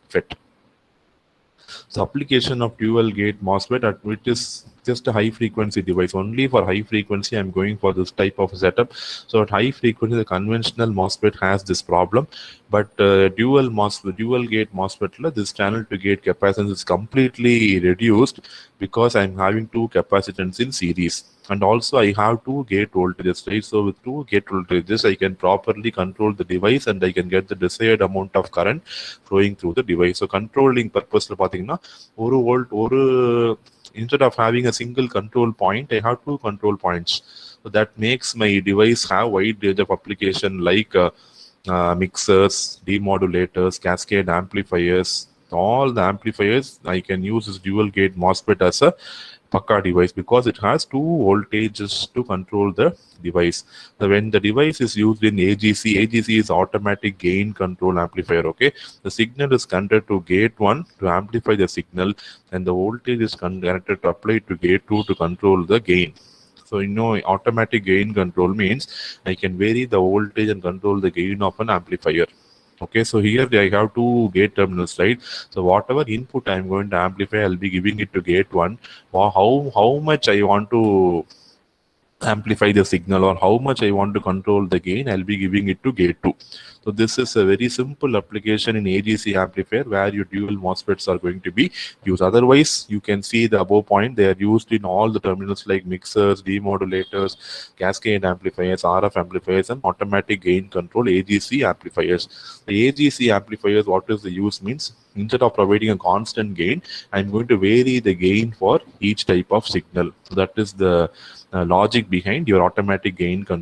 FET. So application of dual gate MOSFET, which is just a high frequency device. Only for high frequency I'm going for this type of setup. So at high frequency the conventional MOSFET has this problem, but dual gate MOSFET, this channel to gate capacitance is completely reduced because I'm having two capacitance in series, and also I have two gate voltages, right? So with two gate voltages I can properly control the device and I can get the desired amount of current flowing through the device. So controlling purpose பார்த்தீங்கன்னா ஒரு volt ஒரு instead of having a single control point, I have two control points. So that makes my device have wide range of application like mixers, demodulators, cascade amplifiers. All the amplifiers I can use this dual gate MOSFET as a Pakka device because it has two voltages to control the device. So when the device is used in AGC, AGC is automatic gain control amplifier. Okay, the signal is connected to gate 1 to amplify the signal, and the voltage is connected to apply to gate 2 to control the gain. So automatic gain control means I can vary the voltage and control the gain of an amplifier. Okay, so here I have two gate terminals, right? So whatever input I'm going to amplify, I'll be giving it to gate 1. Or how much I want to amplify the signal or how much I want to control the gain, I'll be giving it to gate 2. So this is a very simple application in AGC amplifier where your dual MOSFETs are going to be used. Otherwise, you can see the above point, they are used in all the terminals like mixers, demodulators, cascade amplifiers, RF amplifiers, and automatic gain control AGC amplifiers. The AGC amplifiers, what is the use means, instead of providing a constant gain, I'm going to vary the gain for each type of signal. So that is the logic behind your automatic gain control.